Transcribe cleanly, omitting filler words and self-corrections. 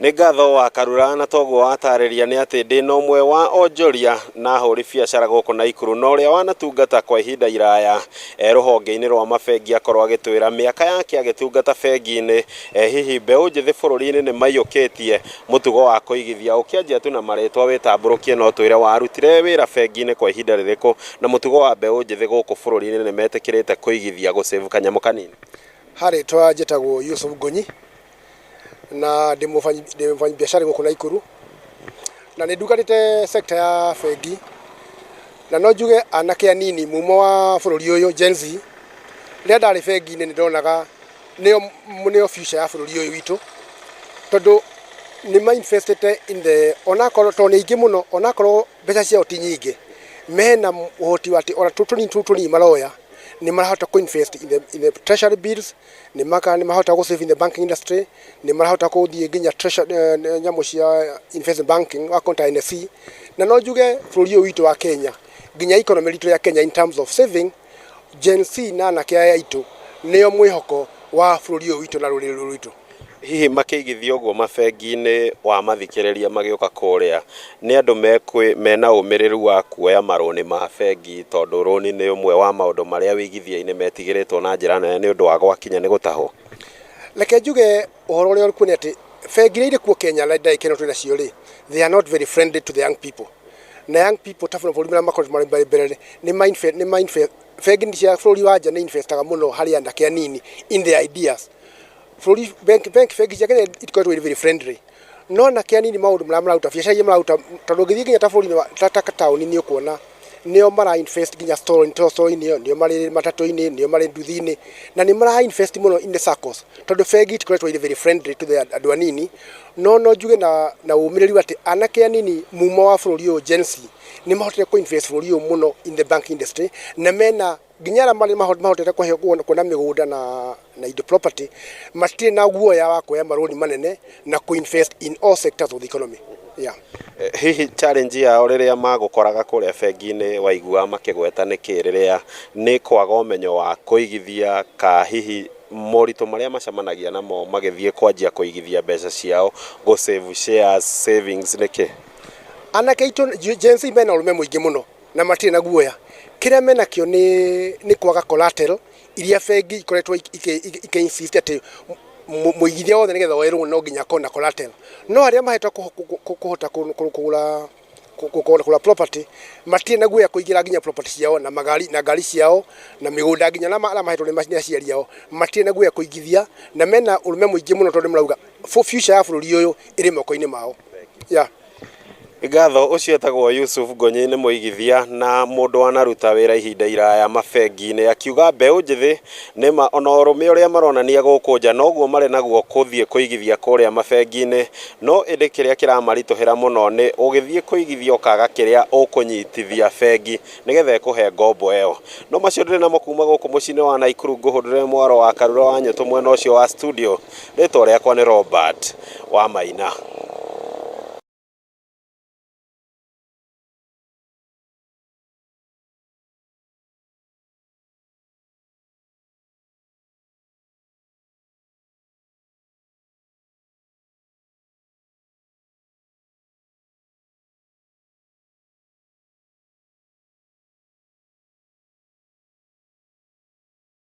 Nĩ ngatho wa Karura na toguo watarĩria nĩ atĩ ndĩ na ũmwe wa onjoria na ahũri biacara gũkũ Naikuru na ũrĩa wanatungata kwa ihinda iraya rũhonge-inĩ rwa mabengi akorwo agĩtwĩra mĩaka yake agĩtungata bengi-inĩ hihi mbeũ njĩthĩ bũrũri-inĩ nĩ maiyũkĩtie mũtugo wa kũigithia. Ũkĩanjia tu na marĩtwa wĩtambũrũkie no twĩre warutire wĩra bengi-inĩ kwa ihinda rĩrĩkũ na mũtugo wa mbeũ njĩthĩ gũkũ bũrũri-inĩ nĩ metĩkĩrĩte kũigithia gũsave kanyamũ kanini? Harĩtwa njĩtagwo Yusuf Ngonyi na ndĩ mũfanyabiacara gũkũ Naikuru na nĩ ndugatĩte sector ya bengi na no njuge anake anini mumo wa bũrũri ũyũ Gen Z rĩrĩa ndarĩ bengi-inĩ nĩ ndonaga nĩo future ya bũrũri ũyũ witũ, tondũ nĩ mainvestĩte in the onakorwo to nĩ ingĩ mũno, onakorwo mbeca ciao ti nyingĩ, mena ũhoti wa atĩ ona tũnini maroya nĩ marahota ku-invest in the treasury bills, nĩ marahota gũ-save in the banking industry, nĩ marahota gũthiĩ nginya nyamũ cia investment banking wakonta NSE, na no njuge bũrũri ũyũ witũ wa Kenya nginya economy ritũ ya Kenya in terms of saving, Gen Z na anake aya aitũ nĩo mwĩhoko wa bũrũri ũyũ witũ na rũrĩrĩ rwitũ. Hihi makĩigithia ũguo mabengi-inĩ wa mathikĩrĩria magĩũka kũrĩa nĩ andũ mena ũmĩrĩru wa kuoya marũni ma bengi, tondũ rũni nĩ ũmwe wa maũndũ marĩa wĩigithia-inĩ metigĩrĩtwo na njĩra nene nĩ ũndũ wa gwakinya nĩ gũtahwo? Reke njuge ũhoro ũrĩa ũrĩkuo nĩ atĩ bengi iria irĩ kuo Kenya ndagĩka ĩno twĩ nacio rĩ, they are not very friendly to the young people. Na young people ta bũrũri marĩa makoretwo marĩ mbere nĩ bengi cia bũrũri wa nja nĩ investaga mũno harĩ anake anini in their ideas. Bengi cia Kenya ikoretwo very friendly, no anake anini maũndũ marĩa mararuta biacara iria mararuta, tondũ ũngĩthiĩ nginya ta bũrũri ta taũni nĩ ũkuona nĩo mara invest nginya store-inĩ, nĩo marĩ matatũ-inĩ, nĩo marĩ nduthi-inĩ, na nĩ mara invest mũno in the circles, tondũ bengi ikoretwo very friendly to the andũ anini. No njuge na ũmĩrĩru atĩ anake anini mumo wa bũrũri ũyũ Gen Z nĩ mahotete ku-invest bũrũri ũyũ mũno in the banking industry, na mena nginya arĩa mahotete kuona mĩgũnda na indo property, matirĩ na guoya wa kuoya marũni manene na ku-invest in all sectors of the economy. Yeah. Hihi challenge yao rĩrĩa magũkoraga kũrĩa bengi-inĩ waiguaga makĩgweta nĩkĩ rĩrĩa nĩ kwaga ũmenyo wa kũigithia, ka hihi moritũ marĩa macemanagia namo magĩthiĩ kwanjia kũigithia mbeca ciao gũ-save shares savings nĩkĩ? Anake aitũ Gen Z mena ũrũme mũingĩ mũno na matirĩ na guoya. Kĩrĩa menakĩo nĩ kwaga collateral iria bengi ikoretwo ike-insist atĩ mũigithia wothe nĩgetha woe rũni no nginya akorwo na collateral. No arĩa maheta kũhota kũgũra property matirĩ na guoya kũigĩra nginya property ciao na ngari ciao na mĩgũnda, nginya arĩa mahetwo nĩ aciari ao matirĩ na guoya kũigithia, na mena ũrũme mũingĩ mũno tondũ marauga future ya bũrũri ũyũ ĩrĩ moko-inĩ mao. Yeah. Ngatho ũcio etagwo Yusuf Ngonyi nĩ mũigithia na mũndũ wanaruta wĩra ihinda iraya mabengi-inĩ, akiuga mbeũ njĩthĩ nĩma ona ũrũme ũrĩa maronania gũkũ nja noguo marĩ naguo gũthiĩ kũigithia kũrĩa mabengi-inĩ, no ĩndĩ kĩrĩa kĩramaritũhĩra mũno nĩ ũgĩthiĩ kũigithia ũkaga kĩrĩa ũkũnyitithia bengi nĩgetha ĩkũhe ngombo ĩyo. No macio ndĩrĩ namo kuma gũkũ mũciĩ-inĩ wa Naikuru, ngũhũrĩre mwaro wa Karura wa Nyũtũ mwena ũcio wa studio. Rĩtwa rĩakwa nĩ Robert wa Maina.